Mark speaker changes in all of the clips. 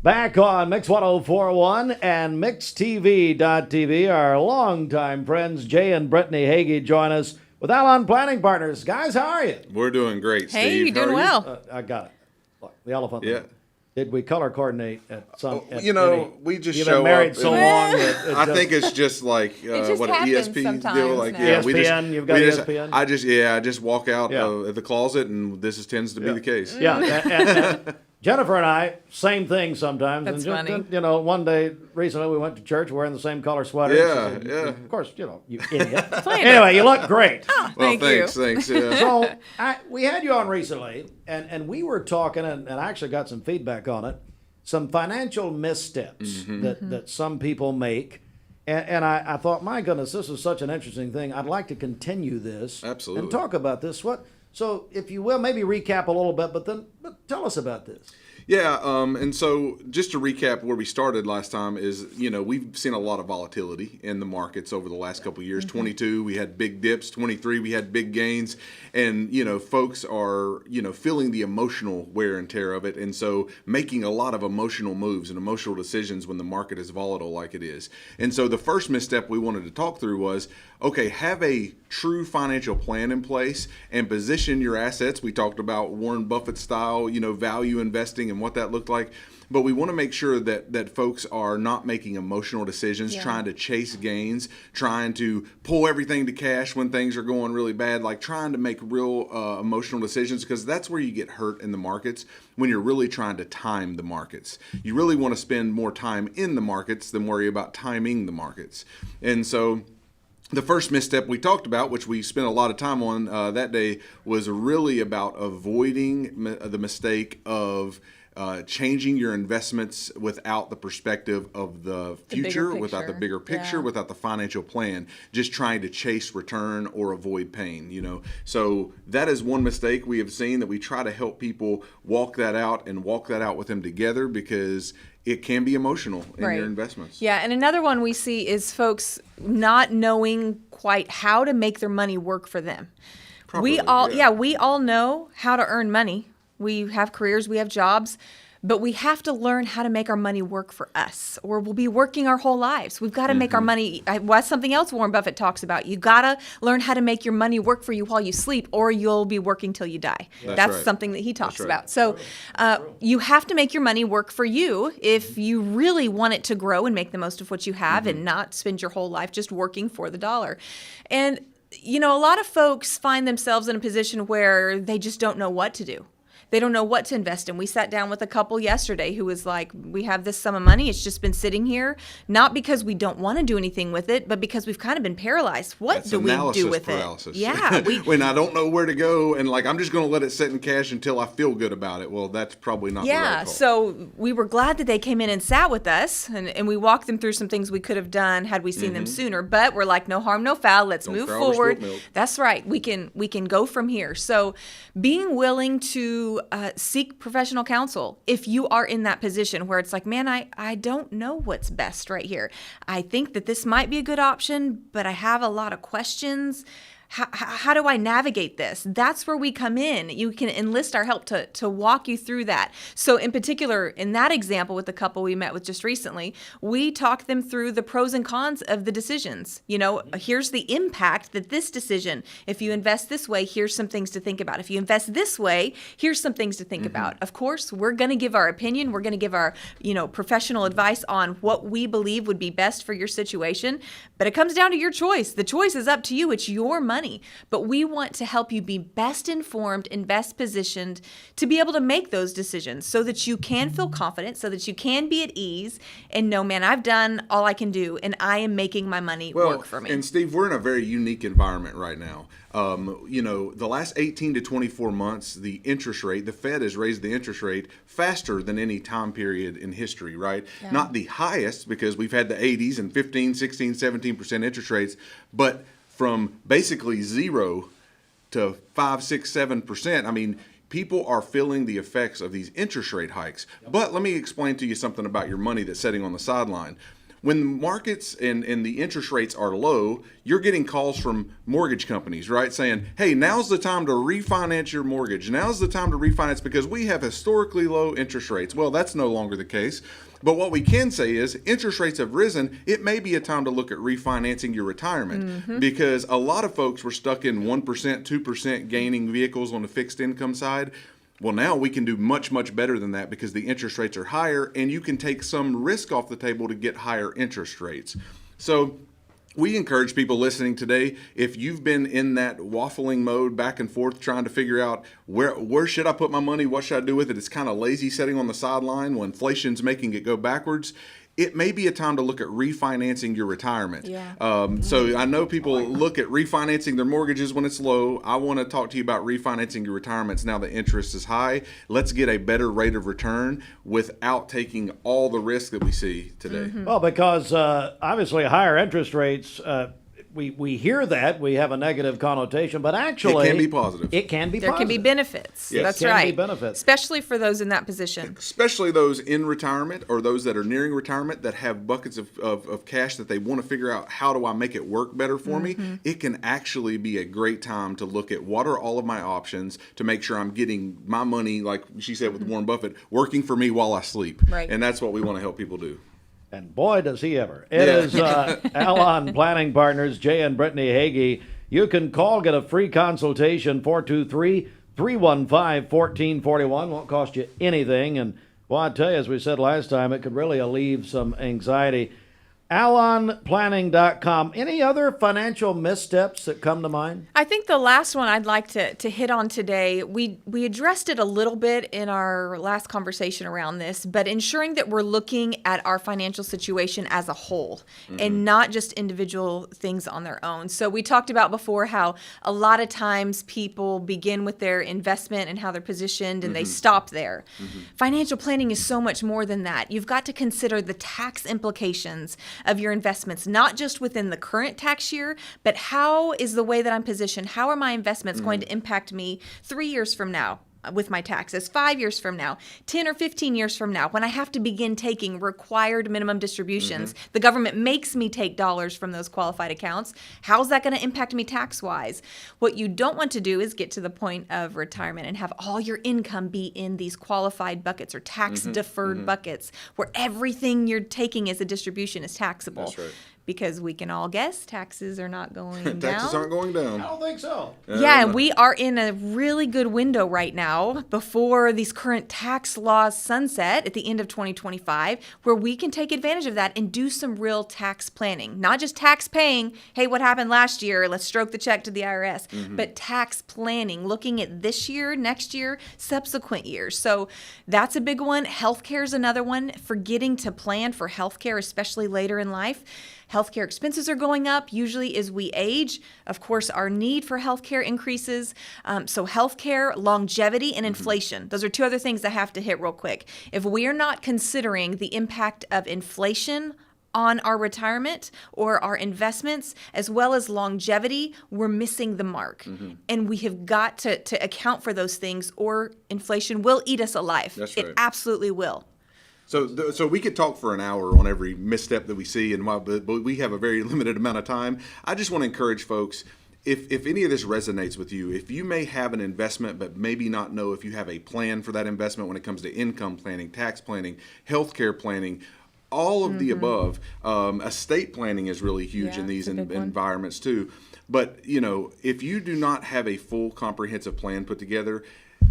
Speaker 1: Back on Mix 1041 and MixTV.tv, our longtime friends Jay and Brittany Hagee join us with Allon Planning Partners. Guys, how are you?
Speaker 2: We're doing great, Steve.
Speaker 3: Hey, you're doing well.
Speaker 1: I got it. Look, the elephant.
Speaker 2: Yeah.
Speaker 1: Did we color coordinate at some?
Speaker 2: We just
Speaker 1: you've
Speaker 2: show
Speaker 1: been married
Speaker 2: up.
Speaker 1: so long that
Speaker 2: I think it's just like
Speaker 3: just
Speaker 2: what
Speaker 3: happens
Speaker 2: ESP
Speaker 3: sometimes
Speaker 2: deal. Like,
Speaker 3: now.
Speaker 2: yeah,
Speaker 1: ESPN, you've got ESPN?
Speaker 2: I just walk out
Speaker 1: Yeah.
Speaker 2: of the closet, and this tends to be the case.
Speaker 1: Yeah, and Jennifer and I, same thing sometimes.
Speaker 3: That's
Speaker 1: and
Speaker 3: funny.
Speaker 1: You know, one day recently we went to church wearing the same color sweater.
Speaker 2: Yeah,
Speaker 1: So,
Speaker 2: yeah.
Speaker 1: Of course, you idiot.
Speaker 3: Planned
Speaker 1: Anyway, you look great.
Speaker 2: Well,
Speaker 3: Thank you.
Speaker 2: thanks. Yeah.
Speaker 1: So we had you on recently, and we were talking, and I actually got some feedback on it, some financial missteps that some people make. And I thought, my goodness, this is such an interesting thing. I'd like to continue this.
Speaker 2: Absolutely.
Speaker 1: And talk about this. So, if you will, maybe recap a little bit, but tell us about this.
Speaker 2: Yeah, and so just to recap where we started last time is, we've seen a lot of volatility in the markets over the last couple of years. 22, we had big dips. 23, we had big gains. And, folks are, feeling the emotional wear and tear of it. And so making a lot of emotional moves and emotional decisions when the market is volatile like it is. And so the first misstep we wanted to talk through was, okay, have a true financial plan in place and position your assets. We talked about Warren Buffett style, value investing and what that looked like. But we want to make sure that folks are not making emotional decisions, trying to chase gains, trying to pull everything to cash when things are going really bad, like trying to make real emotional decisions, because that's where you get hurt in the markets when you're really trying to time the markets. You really want to spend more time in the markets than worry about timing the markets. And so the first misstep we talked about, which we spent a lot of time on that day, was really about avoiding the mistake of changing your investments without the perspective of the future, without the bigger picture, without the financial plan, just trying to chase return or avoid pain, So that is one mistake we have seen, that we try to help people walk that out with them together, because it can be emotional in your investments.
Speaker 3: Yeah, and another one we see is folks not knowing quite how to make their money work for them.
Speaker 2: Properly,
Speaker 3: We all know how to earn money. We have careers, we have jobs, but we have to learn how to make our money work for us, or we'll be working our whole lives. We've got to make our money. What's something else Warren Buffett talks about? You got to learn how to make your money work for you while you sleep, or you'll be working till you die. That's
Speaker 2: right.
Speaker 3: something that he talks
Speaker 2: right.
Speaker 3: about. So you have to make your money work for you if you really want it to grow and make the most of what you have and not spend your whole life just working for the dollar. And, a lot of folks find themselves in a position where they just don't know what to do. They don't know what to invest in. We sat down with a couple yesterday who was like, we have this sum of money. It's just been sitting here, not because we don't want to do anything with it, but because we've kind of been paralyzed. What do we do with
Speaker 2: paralysis.
Speaker 3: it? Yeah.
Speaker 2: When I don't know where to go, and I'm just going to let it sit in cash until I feel good about it. Well, that's probably not the right call.
Speaker 3: So we were glad that they came in and sat with us, and we walked them through some things we could have done had we seen them sooner. But we're like, no harm, no foul. Let's move forward. That's right. We can go from here. So being willing to seek professional counsel if you are in that position where it's like, man, I don't know what's best right here. I think that this might be a good option, but I have a lot of questions. How do I navigate this? That's where we come in. You can enlist our help to walk you through that. So in particular, in that example with the couple we met with just recently, we talked them through the pros and cons of the decisions. Here's the impact that this decision, if you invest this way, here's some things to think about. If you invest this way, here's some things to think about. Of course, we're going to give our opinion. We're going to give our, professional advice on what we believe would be best for your situation. But it comes down to your choice. The choice is up to you. It's your money. But we want to help you be best informed and best positioned to be able to make those decisions so that you can feel confident, so that you can be at ease and know, man, I've done all I can do and I am making my money work for me.
Speaker 2: And Steve, we're in a very unique environment right now. The last 18 to 24 months, the interest rate, the Fed has raised the interest rate faster than any time period in history, right? Yeah. Not the highest, because we've had the 80s and 15, 16, 17% interest rates, but from basically 0 to 5, 6, 7%. I mean, people are feeling the effects of these interest rate hikes. But let me explain to you something about your money that's sitting on the sideline. when the markets and the interest rates are low, you're getting calls from mortgage companies, right? Saying, hey, now's the time to refinance your mortgage. Now's the time to refinance because we have historically low interest rates. Well, that's no longer the case. But what we can say is interest rates have risen. It may be a time to look at refinancing your retirement because a lot of folks were stuck in 1%, 2% gaining vehicles on the fixed income side. Well, now we can do much, much better than that because the interest rates are higher and you can take some risk off the table to get higher interest rates. So we encourage people listening today, if you've been in that waffling mode back and forth trying to figure out where should I put my money, what should I do with it, it's kind of lazy sitting on the sideline when inflation's making it go backwards, it may be a time to look at refinancing your retirement. So I know people look at refinancing their mortgages when it's low. I want to talk to you about refinancing your retirements now the interest is high. Let's get a better rate of return without taking all the risk that we see today.
Speaker 1: Well, because obviously higher interest rates, we hear that, we have a negative connotation, but actually
Speaker 2: it can be positive.
Speaker 1: It can be
Speaker 3: there
Speaker 1: positive.
Speaker 3: can be benefits.
Speaker 2: Yes.
Speaker 3: That's
Speaker 1: Can
Speaker 3: right.
Speaker 1: be benefits.
Speaker 3: Especially for those in that position.
Speaker 2: Especially those in retirement or those that are nearing retirement that have buckets of cash that they want to figure out how do I make it work better for me. It can actually be a great time to look at what are all of my options to make sure I'm getting my money, like she said with Warren Buffett, working for me while I sleep.
Speaker 3: Right.
Speaker 2: And that's what we want to help people do.
Speaker 1: And boy, does he ever. It is Allon Planning Partners, Jay and Brittany Hagee. You can call, get a free consultation, 423-315-1441. Won't cost you anything. And, well, I tell you, as we said last time, it could really alleviate some anxiety. AllonPlanning.com. Any other financial missteps that come to mind?
Speaker 3: I think the last one I'd like to hit on today, we addressed it a little bit in our last conversation around this, but ensuring that we're looking at our financial situation as a whole and not just individual things on their own. So we talked about before how a lot of times people begin with their investment and how they're positioned and they stop there. Financial planning is so much more than that. You've got to consider the tax implications of your investments, not just within the current tax year, but how is the way that I'm positioned? How are my investments going to impact me 3 years from now? With my taxes, 5 years from now, 10 or 15 years from now, when I have to begin taking required minimum distributions, the government makes me take dollars from those qualified accounts. How's that going to impact me tax-wise? What you don't want to do is get to the point of retirement and have all your income be in these qualified buckets or tax-deferred buckets where everything you're taking as a distribution is taxable.
Speaker 2: That's right.
Speaker 3: Because we can all guess taxes are not going down.
Speaker 2: Taxes aren't going down.
Speaker 1: I don't think so.
Speaker 3: Yeah, and we are in a really good window right now before these current tax laws sunset at the end of 2025, where we can take advantage of that and do some real tax planning. Not just tax paying, hey, what happened last year? Let's stroke the check to the IRS. But tax planning, looking at this year, next year, subsequent years. So that's a big one. Healthcare is another one. Forgetting to plan for healthcare, especially later in life. Healthcare expenses are going up, usually as we age. Of course, our need for healthcare increases. So healthcare, longevity, and inflation. Those are two other things I have to hit real quick. If we are not considering the impact of inflation on our retirement or our investments, as well as longevity, we're missing the mark. And we have got to account for those things or inflation will eat us alive.
Speaker 2: That's right.
Speaker 3: It absolutely will.
Speaker 2: So we could talk for an hour on every misstep that we see, but we have a very limited amount of time. I just want to encourage folks, if any of this resonates with you, if you may have an investment but maybe not know if you have a plan for that investment when it comes to income planning, tax planning, healthcare planning, all of the above, estate planning is really huge in these environments too. But, if you do not have a full comprehensive plan put together,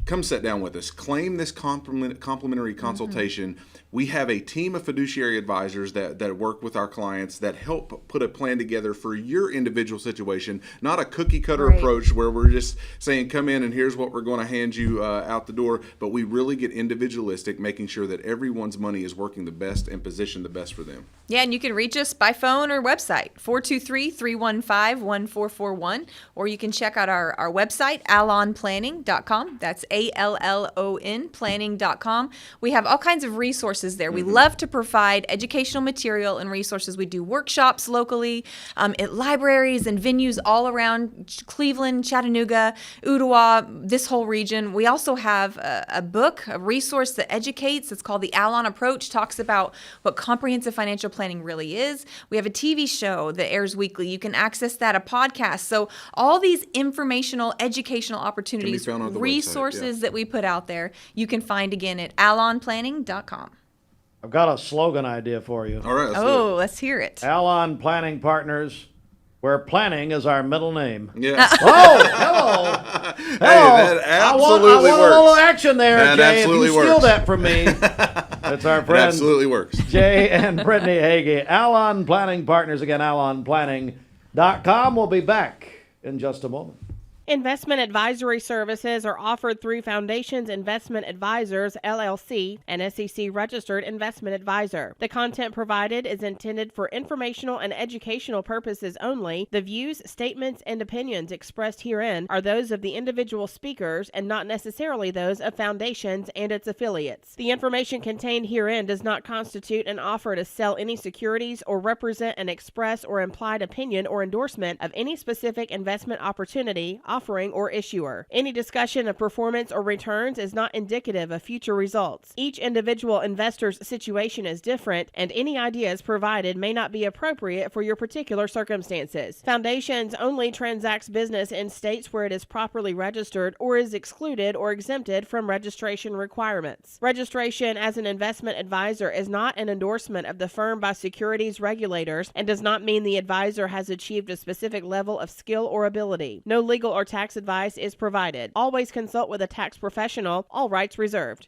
Speaker 2: come sit down with us. Claim this complimentary consultation. We have a team of fiduciary advisors that work with our clients that help put a plan together for your individual situation, not a cookie cutter approach where we're just saying, come in and here's what we're going to hand you out the door. But we really get individualistic, making sure that everyone's money is working the best and positioned the best for them.
Speaker 3: Yeah, and you can reach us by phone or website, 423-315-1441, or you can check out our website, allonplanning.com. That's Allon planning.com. We have all kinds of resources there. We love to provide educational material and resources. We do workshops locally at libraries and venues all around Cleveland, Chattanooga, Ottawa, this whole region. We also have a book, a resource that educates. It's called The Allon Approach, talks about what comprehensive financial planning really is. We have a TV show that airs weekly. You can access that, a podcast. So all these informational, educational opportunities, resources that we put out there, you can find again at allonplanning.com.
Speaker 1: I've got a slogan idea for you.
Speaker 2: All right.
Speaker 3: Let's hear it.
Speaker 1: Allon Planning Partners, where planning is our middle name.
Speaker 2: Yes.
Speaker 1: Oh, hello.
Speaker 2: Hey, that absolutely
Speaker 1: I want
Speaker 2: works.
Speaker 1: a little action there,
Speaker 2: That
Speaker 1: Jay.
Speaker 2: absolutely
Speaker 1: If you steal
Speaker 2: works.
Speaker 1: that from me, that's our
Speaker 2: It
Speaker 1: friend
Speaker 2: absolutely works.
Speaker 1: Jay and Brittany Hagee. Allon Planning Partners, again, allonplanning.com. We'll be back in just a moment.
Speaker 4: Investment advisory services are offered through Foundations Investment Advisors, LLC, an SEC-registered investment advisor. The content provided is intended for informational and educational purposes only. The views, statements, and opinions expressed herein are those of the individual speakers and not necessarily those of Foundations and its affiliates. The information contained herein does not constitute an offer to sell any securities or represent an express or implied opinion or endorsement of any specific investment opportunity, offering, or issuer. Any discussion of performance or returns is not indicative of future results. Each individual investor's situation is different, and any ideas provided may not be appropriate for your particular circumstances. Foundations only transacts business in states where it is properly registered or is excluded or exempted from registration requirements. Registration as an investment advisor is not an endorsement of the firm by securities regulators and does not mean the advisor has achieved a specific level of skill or ability. No legal or tax advice is provided. Always consult with a tax professional. All rights reserved.